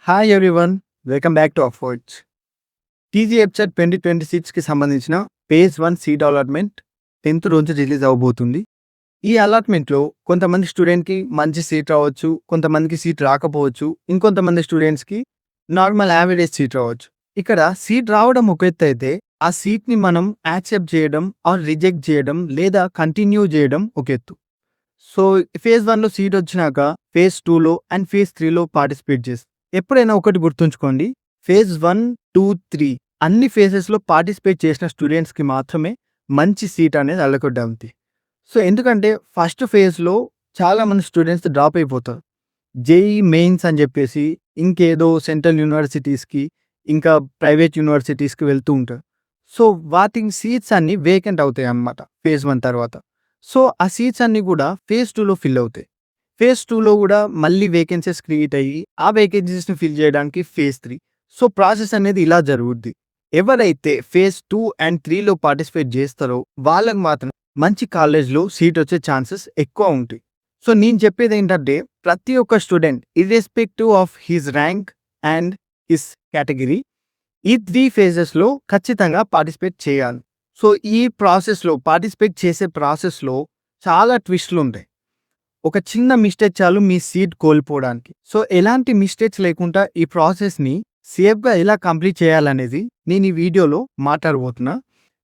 Hi everyone, welcome back to upwards. TG website 2026కి సంబంధించిన phase 1 seat allotment 10th రోజు release అవ్వబోతుంది. ఈ అలాట్మెంట్లో కొంతమంది స్టూడెంట్కి మంచి సీట్ రావచ్చు, కొంతమందికి సీట్ రాకపోవచ్చు, ఇంకొంతమంది స్టూడెంట్స్కి నార్మల్ యావరేజ్ సీట్ రావచ్చు. ఇక్కడ సీట్ రావడం ఒక ఎత్తు అయితే ఆ సీట్ని మనం యాక్సెప్ట్ చేయడం ఆర్ రిజెక్ట్ చేయడం లేదా కంటిన్యూ చేయడం ఒక ఎత్తు. సో ఫేజ్ 1లో సీట్ వచ్చినాక ఫేజ్ 2లో అండ్ ఫేజ్ 3లో పార్టిసిపేట్ చేస్తాం. ఎప్పుడైనా ఒకటి గుర్తుంచుకోండి, ఫేజ్ 1, 2, 3 అన్ని ఫేజెస్లో పార్టిసిపేట్ చేసిన స్టూడెంట్స్కి మాత్రమే మంచి సీట్ అనేది అల్లకొడ్డాంది. సో ఎందుకంటే ఫస్ట్ ఫేజ్లో చాలామంది స్టూడెంట్స్ డ్రాప్ అయిపోతారు. జేఈ మెయిన్స్ అని చెప్పేసి ఇంకేదో సెంట్రల్ యూనివర్సిటీస్కి ఇంకా ప్రైవేట్ యూనివర్సిటీస్కి వెళ్తూ ఉంటారు. సో వాటి సీట్స్ అన్నీ వేకెంట్ అవుతాయి అన్నమాట ఫేజ్ 1 తర్వాత. సో ఆ సీట్స్ అన్నీ కూడా ఫేజ్ 2లో ఫిల్ అవుతాయి. ఫేజ్ 2లో కూడా మళ్ళీ వేకెన్సీస్ క్రియేట్ అయ్యి ఆ వేకెన్సీస్ని ఫిల్ చేయడానికి ఫేజ్ 3. సో ప్రాసెస్ అనేది ఇలా జరుగుద్ది. ఎవరైతే ఫేజ్ 2 అండ్ 3లో పార్టిసిపేట్ చేస్తారో వాళ్ళకి మాత్రం మంచి కాలేజ్లో సీట్ వచ్చే ఛాన్సెస్ ఎక్కువ ఉంటాయి. సో నేను చెప్పేది ఏంటంటే ప్రతి ఒక్క student irrespective of his rank and his category ఈ 3 ఫేజెస్లో ఖచ్చితంగా పార్టిసిపేట్ చేయాలి. సో ఈ ప్రాసెస్లో పార్టిసిపేట్ చేసే ప్రాసెస్లో చాలా ట్విస్ట్లు ఉంటాయి. ఒక చిన్న మిస్టేక్ చాలు మీ సీట్ కోల్పోవడానికి. సో ఎలాంటి మిస్టేక్స్ లేకుండా ఈ ప్రాసెస్ని సేఫ్గా ఎలా కంప్లీట్ చేయాలనేది నేను ఈ వీడియోలో మాట్లాడబోతున్నా.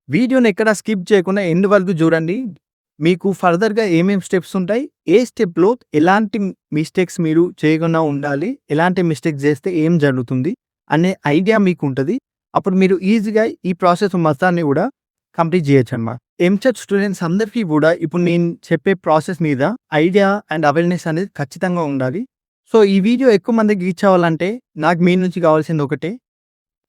వీడియోని ఎక్కడ స్కిప్ చేయకుండా ఎండ్ వరకు చూడండి. మీకు ఫర్దర్గా ఏమేమి స్టెప్స్ ఉంటాయి, ఏ స్టెప్లో ఎలాంటి మిస్టేక్స్ మీరు చేయకుండా ఉండాలి, ఎలాంటి మిస్టేక్స్ చేస్తే ఏం జరుగుతుంది అనే ఐడియా మీకు ఉంటుంది. అప్పుడు మీరు ఈజీగా ఈ ప్రాసెస్ మొత్తాన్ని కూడా కంప్లీట్ చేయొచ్చు అన్నమాట. ఎంసెట్ స్టూడెంట్స్ అందరికీ కూడా ఇప్పుడు నేను చెప్పే ప్రాసెస్ మీద ఐడియా అండ్ అవేర్నెస్ అనేది ఖచ్చితంగా ఉండాలి. సో ఈ వీడియో ఎక్కువ మందికి రీచ్ అవ్వాలంటే నాకు మీ నుంచి కావాల్సింది ఒకటే,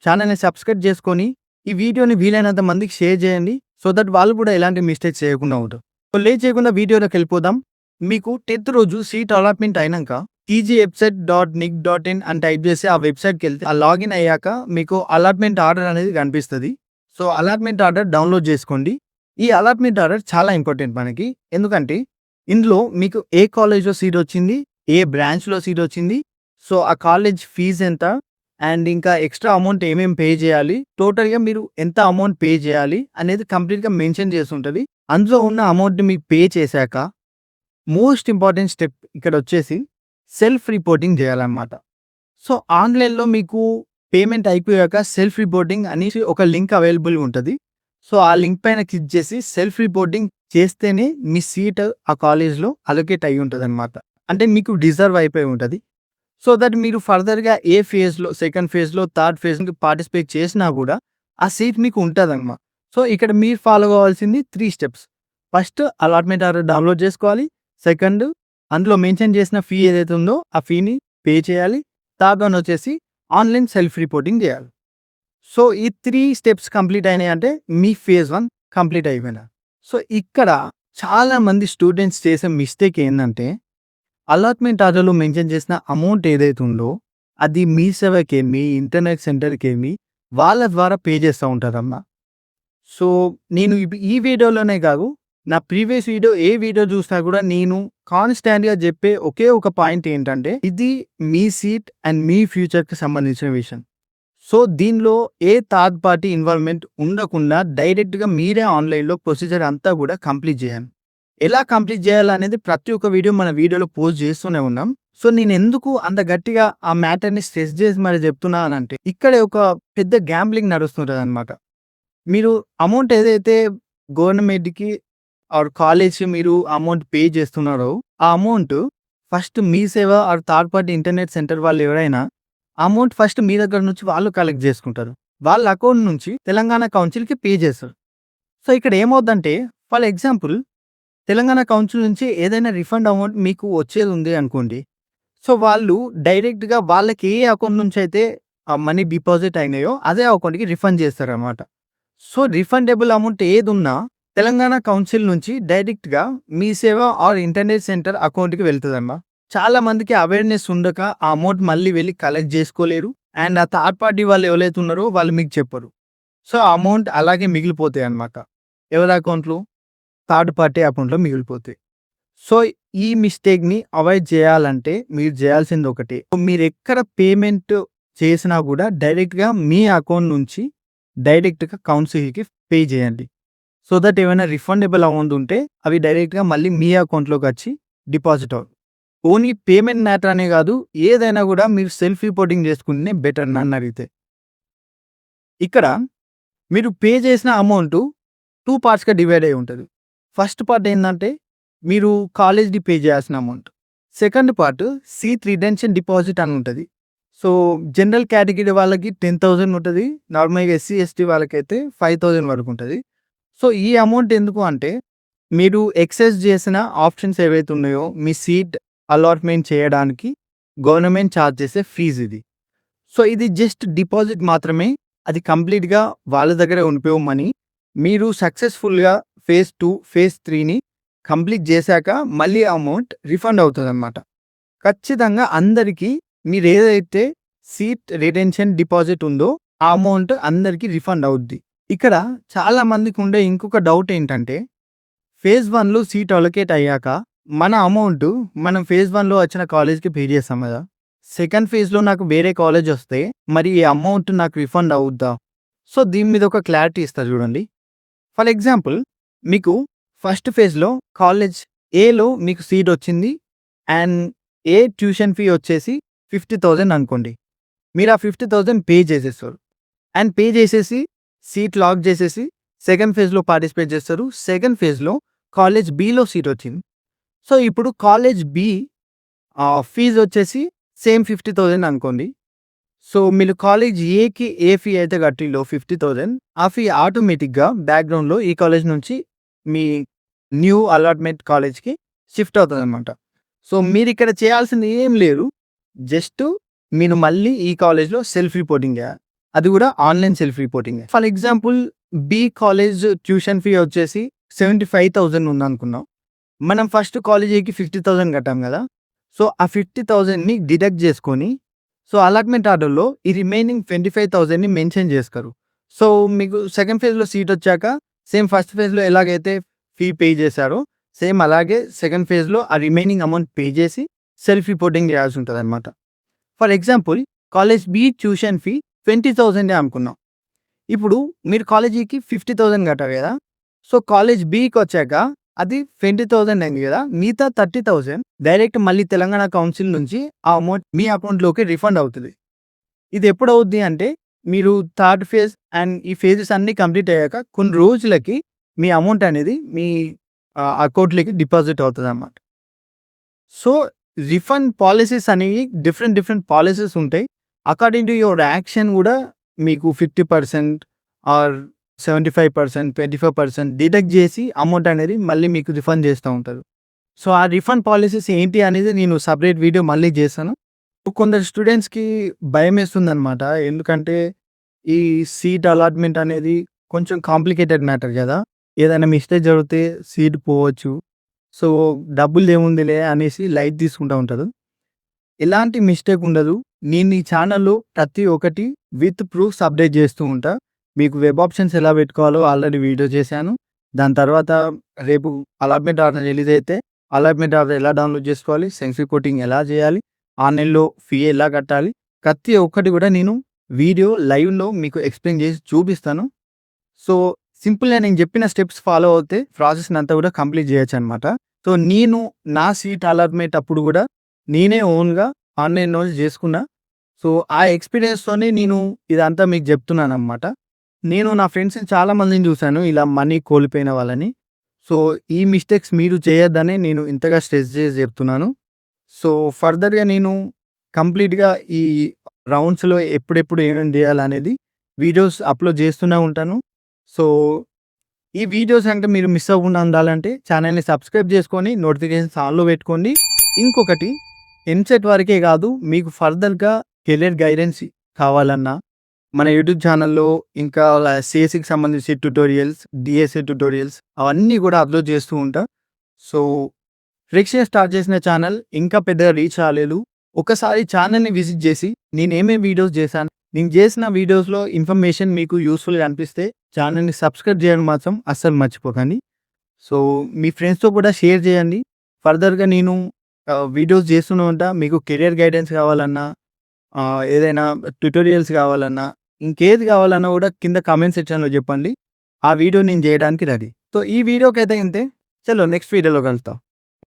ఛానల్ని సబ్స్క్రైబ్ చేసుకొని ఈ వీడియోని వీలైనంత మందికి షేర్ చేయండి. సో దట్ వాళ్ళు కూడా ఎలాంటి మిస్టేక్స్ చేయకుండా ఉంటారు. సో లేట్ చేయకుండా వీడియోలోకి వెళ్ళిపోదాం. మీకు 10th రోజు సీట్ అలాట్మెంట్ అయినాక tgwebsite.nic.in అని టైప్ చేసి ఆ వెబ్సైట్కి వెళ్తే ఆ లాగిన్ అయ్యాక మీకు అలాట్మెంట్ ఆర్డర్ అనేది కనిపిస్తుంది. సో అలాట్మెంట్ ఆర్డర్ డౌన్లోడ్ చేసుకోండి. ఈ అలాట్మెంట్ ఆర్డర్ చాలా ఇంపార్టెంట్ మనకి. ఎందుకంటే ఇందులో మీకు ఏ కాలేజ్లో సీట్ వచ్చింది, ఏ బ్రాంచ్లో సీట్ వచ్చింది, సో ఆ కాలేజ్ ఫీజు ఎంత అండ్ ఇంకా ఎక్స్ట్రా అమౌంట్ ఏమేమి పే చేయాలి, టోటల్గా మీరు ఎంత అమౌంట్ పే చేయాలి అనేది కంప్లీట్గా మెన్షన్ చేసి ఉంటుంది. అందులో ఉన్న అమౌంట్ని మీకు పే చేశాక మోస్ట్ ఇంపార్టెంట్ స్టెప్ ఇక్కడ వచ్చేసి సెల్ఫ్ రిపోర్టింగ్ చేయాలన్నమాట. సో ఆన్లైన్లో మీకు పేమెంట్ అయిపోయాక సెల్ఫ్ రిపోర్టింగ్ అనేసి ఒక లింక్ అవైలబుల్ ఉంటుంది. సో ఆ లింక్ పైన క్లిక్ చేసి సెల్ఫ్ రిపోర్టింగ్ చేస్తేనే మీ సీట్ ఆ కాలేజ్లో అలొకేట్ అయి ఉంటుంది అనమాట. అంటే మీకు రిజర్వ్ అయిపోయి ఉంటుంది. సో దట్ మీరు ఫర్దర్గా ఏ ఫేజ్లో, సెకండ్ ఫేజ్లో, థర్డ్ ఫేజ్కి పార్టిసిపేట్ చేసినా కూడా ఆ సీట్ మీకు ఉంటుంది అనమాట. సో ఇక్కడ మీరు ఫాలో కావాల్సింది 3 steps. First allotment order download చేసుకోవాలి. సెకండ్ అందులో మెన్షన్ చేసిన ఫీ ఏదైతే ఉందో ఆ ఫీని పే చేయాలి. థర్డ్ వన్ వచ్చేసి ఆన్లైన్ సెల్ఫ్ రిపోర్టింగ్ చేయాలి. సో ఈ 3 స్టెప్స్ కంప్లీట్ అయినాయి అంటే మీ ఫేజ్ 1 కంప్లీట్ అయిపోయినా. సో ఇక్కడ చాలామంది స్టూడెంట్స్ చేసే మిస్టేక్ ఏంటంటే అలాట్మెంట్ ఆర్డర్లో మెన్షన్ చేసిన అమౌంట్ ఏదైతే ఉందో అది మీ సేవకేమి, ఇంటర్నెట్ సెంటర్కేమి వాళ్ళ ద్వారా పే చేస్తూ ఉంటారమ్మా. సో నేను ఈ వీడియోలోనే కాదు, నా ప్రీవియస్ వీడియో ఏ వీడియో చూసినా కూడా నేను కాన్స్టాంట్గా చెప్పే ఒకే ఒక పాయింట్ ఏంటంటే ఇది మీ సీట్ అండ్ మీ ఫ్యూచర్కి సంబంధించిన విషయం. సో దీనిలో ఏ థర్డ్ పార్టీ ఇన్వాల్వ్మెంట్ ఉండకుండా డైరెక్ట్గా మీరే ఆన్లైన్లో ప్రొసీజర్ అంతా కూడా కంప్లీట్ చేయాలి. ఎలా కంప్లీట్ చేయాలనేది ప్రతి ఒక్క వీడియో మన వీడియోలో పోస్ట్ చేస్తూనే ఉన్నాం. సో నేను ఎందుకు అంత గట్టిగా ఆ మ్యాటర్ని స్ట్రెస్ చేసి మరి చెప్తున్నానంటే ఇక్కడే ఒక పెద్ద గ్యాంబ్లింగ్ నడుస్తుంటుంది అనమాట. మీరు అమౌంట్ ఏదైతే గవర్నమెంట్కి ఆర్ కాలేజ్కి మీరు అమౌంట్ పే చేస్తున్నారో ఆ అమౌంట్ ఫస్ట్ మీ సేవ or third party internet centre వాళ్ళు ఎవరైనా అమౌంట్ ఫస్ట్ మీ దగ్గర నుంచి వాళ్ళు కలెక్ట్ చేసుకుంటారు. వాళ్ళ అకౌంట్ నుంచి తెలంగాణ కౌన్సిల్కి పే చేస్తారు. సో ఇక్కడ ఏమవుద్దంటే ఫర్ ఎగ్జాంపుల్ తెలంగాణ కౌన్సిల్ నుంచి ఏదైనా రిఫండ్ అమౌంట్ మీకు వచ్చేది ఉంది అనుకోండి. సో వాళ్ళు డైరెక్ట్గా వాళ్ళకి ఏ అకౌంట్ నుంచి అయితే ఆ మనీ డిపాజిట్ అయినాయో అదే అకౌంట్కి రిఫండ్ చేస్తారన్నమాట. సో రిఫండబుల్ అమౌంట్ ఏది ఉన్నా తెలంగాణ కౌన్సిల్ నుంచి డైరెక్ట్గా మీ సేవ ఆర్ ఇంటర్నెట్ సెంటర్ అకౌంట్కి వెళ్తుందమ్మా. చాలా మందికి అవేర్నెస్ ఉండక ఆ అమౌంట్ మళ్ళీ వెళ్ళి కలెక్ట్ చేసుకోలేరు అండ్ ఆ థర్డ్ పార్టీ వాళ్ళు ఎవరైతే ఉన్నారో వాళ్ళు మీకు చెప్పరు. సో ఆ అమౌంట్ అలాగే మిగిలిపోతాయి అన్నమాట. ఎవరి అకౌంట్లో? థర్డ్ పార్టీ అకౌంట్లో మిగిలిపోతాయి. సో, ఈ మిస్టేక్‌ని అవాయిడ్ చేయాలంటే మీరు చేయాల్సింది ఒకటే. మీరెక్కడ పేమెంట్ చేసినా గూడా డైరెక్ట్‌గా మీ అకౌంట్ నుంచి డైరెక్ట్‌గా కౌన్సిల్‌కి పే చేయండి. సో దట్ ఏమైనా రిఫండబుల్ అమౌంట్ ఉంటే అవి డైరెక్ట్‌గా మళ్ళీ మీ అకౌంట్‌లోకొచ్చి డిపాజిట్ అవుతాయి. ఓన్లీ పేమెంట్ మ్యాటర్ అనే గాదు, ఏదైనా గూడా మీరు సెల్ఫ్ రిపోర్టింగ్ చేసుకుంటేనే బెటర్ నన్నడిగితే. ఇక్కడ మీరు పే చేసిన అమౌంటు 2 పార్ట్స్‌గా డివైడ్ అయ్యి ఉంటది. ఫస్ట్ పార్ట్ ఏందంటే, మీరు కాలేజ్‌ది పే చేయాల్సిన amount. Second part seat redemption deposit అని ఉంటది. సో, జనరల్ కేటగిరీ వాళ్ళకి 10,000 ఉంటది. నార్మల్‌గా ఎస్సీ, ఎస్టీ వాళ్ళకైతే 5,000 వరకు ఉంటది. సో, ఈ అమౌంట్ ఎందుకు అంటే, మీరు ఎక్సెస్ చేసిన ఆప్షన్స్ ఏవైతే ఉన్నాయో, మీ సీట్ అలాట్‌మెంట్ చేయడానికి గవర్నమెంట్ చార్జ్ చేసే ఫీజ్ ఇది. సో, ఇది జస్ట్ డిపాజిట్ మాత్రమే. అది కంప్లీట్‌గా వాళ్ళ దగ్గరే ఉండిపోయే మనీ. మీరు సక్సెస్‌ఫుల్‌గా ఫేజ్ 2, ఫేజ్ 3ని కంప్లీట్ చేశాక మళ్ళీ అమౌంట్ రిఫండ్ అవుతదనమాట. ఖచ్చితంగా అందరికీ మీరేదైతే సీట్ రిటెన్షన్ డిపాజిట్ ఉందో, ఆ అమౌంట్ అందరికీ రిఫండ్ అవుద్ది. ఇక్కడ చాలా మందికుండే ఇంకొక డౌట్ ఏంటంటే, ఫేజ్ 1లో సీట్ అలొకేట్ అయ్యాక మన అమౌంట్ మనం ఫేజ్ 1లో వచ్చిన కాలేజ్‌కి పే చేస్తాం గదా! సెకండ్ ఫేజ్‌లో నాకు వేరే కాలేజ్ వస్తే మరి ఈ అమౌంట్ నాకు రిఫండ్ అవుద్దా? సో, దీని మీద ఒక క్లారిటీ ఇస్తా చూడండి. ఫర్ ఎగ్జాంపుల్, మీకు ఫస్ట్ ఫేజ్‌లో కాలేజ్ ఏలో మీకు సీట్ వచ్చింది. అండ్ ఏ ట్యూషన్ ఫీ వచ్చేసి 50,000 అనుకోండి. మీరు ఆ 50,000 పే చేసేస్తారు. అండ్ పే చేసేసి సీట్ లాక్ చేసేసి సెకండ్ ఫేజ్‌లో పార్టిసిపేట్ చేస్తారు. సెకండ్ ఫేజ్‌లో కాలేజ్ బిలో సీట్ వచ్చింది. సో, ఇప్పుడు కాలేజ్ బి ఫీజ్ వచ్చేసి సేమ్ 50,000 అనుకోండి. సో, మీరు కాలేజ్ ఏకి ఏ ఫీ అయితే కట్టిల్లో 50,000 ఆ ఫీ ఆటోమేటిక్‌గా బ్యాక్‌గ్రౌండ్‌లో ఈ కాలేజ్ నుంచి మీ న్యూ అలాట్‌మెంట్ కాలేజ్‌కి షిఫ్ట్ అవుతదనమాట. సో, మీరిక్కడ చేయాల్సింది ఏం లేదు. జస్ట్ మీరు మళ్ళీ ఈ కాలేజ్‌లో సెల్ఫ్ రిపోర్టింగ్ చేయాలి. అది కూడా ఆన్‌లైన్ సెల్ఫ్ రిపోర్టింగే. For example, B college tuition fee వచ్చేసి 75,000 ఉందనుకుందాం. మనం ఫస్ట్ కాలేజ్ ఏకి 50,000 కట్టాం కదా! సో, ఆ 50,000ని డిడక్ట్ చేసుకొని, సో, అలాట్‌మెంట్ ఆర్డర్‌లో ఈ రిమైనింగ్ 25,000ని మెన్షన్ చేస్తారు. సో, మీకు సెకండ్ ఫేజ్‌లో సీట్ వచ్చాక సేమ్ ఫస్ట్ ఫేజ్‌లో ఎలాగైతే ఫీ పే చేశారో, సేమ్ అలాగే సెకండ్ ఫేజ్‌లో ఆ రిమైనింగ్ అమౌంట్ పే చేసి సెల్ఫ్ రిపోర్టింగ్ చేయాల్సి ఉంటదనమాట. For example, college B tuition fee 20,000 అనుకున్నాం. ఇప్పుడు మీరు కాలేజీకి 50,000 కట్టారు కదా! సో, కాలేజ్ బికొచ్చాక అది 20,000 అయింది కదా! మిగతా 30,000 డైరెక్ట్ మళ్ళీ తెలంగాణ కౌన్సిల్ నుంచి ఆ అమౌంట్ మీ అకౌంట్‌లోకి రిఫండ్ అవుతది. ఇది ఎప్పుడవుద్ది అంటే, మీరు థర్డ్ ఫేజ్ అండ్ ఈ ఫేజెస్ అన్నీ కంప్లీట్ అయ్యాక కొన్ని రోజులకి మీ అమౌంట్ అనేది మీ అకౌంట్‌లోకి డిపాజిట్ అవుతదన్నమాట. సో, రిఫండ్ పాలిసీస్ అనేవి డిఫరెంట్ పాలిసీస్ ఉంటాయి. అకార్డింగ్ టు యువర్ యాక్షన్ గూడా మీకు 50% ఆర్ 75%, 25% డిడక్ట్ జేసి అమౌంట్ అనేది మళ్ళీ మీకు రిఫండ్ జేస్తా ఉంటారు. సో, ఆ రిఫండ్ పాలిసీస్ ఏంటి అనేది నేను సెపరేట్ వీడియో మళ్ళీ జేస్తాను. కొందరు స్టూడెంట్స్‌కి భయమేస్తుందనమాట. ఎందుకంటే, ఈ సీట్ అలాట్‌మెంట్ అనేది కొంచెం కాంప్లికేటెడ్ మ్యాటర్ గదా! ఏదైనా మిస్టేక్ జరిగితే సీట్ పోవచ్చు. సో, డబ్బులదేముందిలే అనేసి లైట్ తీసుకుంటా ఉంటారు. ఎలాంటి మిస్టేక్ ఉండదు. నేను ఈ ఛానల్‌లో ప్రతి ఒక్కటి విత్ ప్రూఫ్స్ అప్డేట్ చేస్తూ ఉంటా. మీకు వెబ్ ఆప్షన్స్ ఎలా పెట్టుకోవాలో ఆల్రెడీ వీడియో చేశాను. దాని తర్వాత రేపు అలాట్‌మెంట్ ఆర్డర్ రిలీజ్ అయితే అలాట్‌మెంట్ ఆర్డర్ ఎలా డౌన్‌లోడ్ చేసుకోవాలి, సెల్ఫ్ రిపోర్టింగ్ ఎలా చేయాలి, ఆన్‌లైన్‌లో ఫీ ఎలా కట్టాలి, ప్రతి ఒక్కటి కూడా నేను వీడియో లైవ్‌లో మీకు ఎక్స్‌ప్లెయిన్ చేసి చూపిస్తాను. సో, సింపుల్‌గా నేను చెప్పిన స్టెప్స్ ఫాలో అవుతే ప్రాసెస్‌నంతా కూడా కంప్లీట్ చేయొచ్చనమాట. సో, నేను నా సీట్ అలాట్‌మెంట్ అప్పుడు కూడా నేనే ఓన్‌గా ఆన్‌లైన్‌లో చేసుకున్నా. సో, ఆ ఎక్స్‌పీరియన్స్‌తోనే నేను ఇదంతా మీకు చెప్తున్నాననమాట. నేను నా ఫ్రెండ్స్‌ని చాలా మందిని చూసాను ఇలా మనీ కోల్పోయిన వాళ్ళని. సో, ఈ మిస్టేక్స్ మీరు చేయొద్దనే నేను ఇంతగా స్ట్రెస్ చేసి చెప్తున్నాను. సో, ఫర్దర్‌గా నేను కంప్లీట్‌గా ఈ రౌండ్స్‌లో ఎప్పుడెప్పుడు ఏమేం చేయాలనేది వీడియోస్ అప్‌లోడ్ చేస్తూనే ఉంటాను. సో, ఈ వీడియోస్ అంటే మీరు మిస్ అవ్వకుండా ఉండాలంటే ఛానెల్‌ని సబ్స్క్రైబ్ చేసుకొని నోటిఫికేషన్స్ ఆన్‌లో పెట్టుకోండి. ఇంకొకటి, ఎంసెట్ వరకే కాదు, మీకు ఫర్దర్‌గా కెరియర్ గైడెన్స్ కావాలన్నా మన యూట్యూబ్ ఛానల్‌లో ఇంకా సీఎస్‌సికి సంబంధించి ట్యుటోరియల్స్, డీఎస్ఏ ట్యుటోరియల్స్ అవన్నీ కూడా అప్‌లోడ్ చేస్తూ ఉంటా. సో, ఫ్రెష్‌గా స్టార్ట్ చేసిన ఛానల్ ఇంకా పెద్దగా రీచ్ రాలేదు. ఒకసారి ఛానల్‌ని విజిట్ చేసి నేనేమేం వీడియోస్ చేశాను, నేను చేసిన వీడియోస్‌లో ఇన్ఫర్మేషన్ మీకు యూజ్‌ఫుల్‌గా అనిపిస్తే ఛానల్‌ని సబ్స్క్రైబ్ చేయడం మాత్రం అస్సలు మర్చిపోకండి. సో, మీ ఫ్రెండ్స్‌తో కూడా షేర్ చేయండి. ఫర్దర్‌గా నేను వీడియోస్ చేస్తూనే ఉంటా. మీకు కెరియర్ గైడెన్స్ కావాలన్నా, ఏదైనా ట్యుటోరియల్స్ కావాలన్నా, ఇంకేది కావాలన్నా కూడా కింద కామెంట్ సెక్షన్‌లో చెప్పండి. ఆ వీడియో నేను చేయడానికి రెడీ. సో, ఈ వీడియోకైతే ఇంతే. చలో నెక్స్ట్ వీడియోలో కలుద్దాం.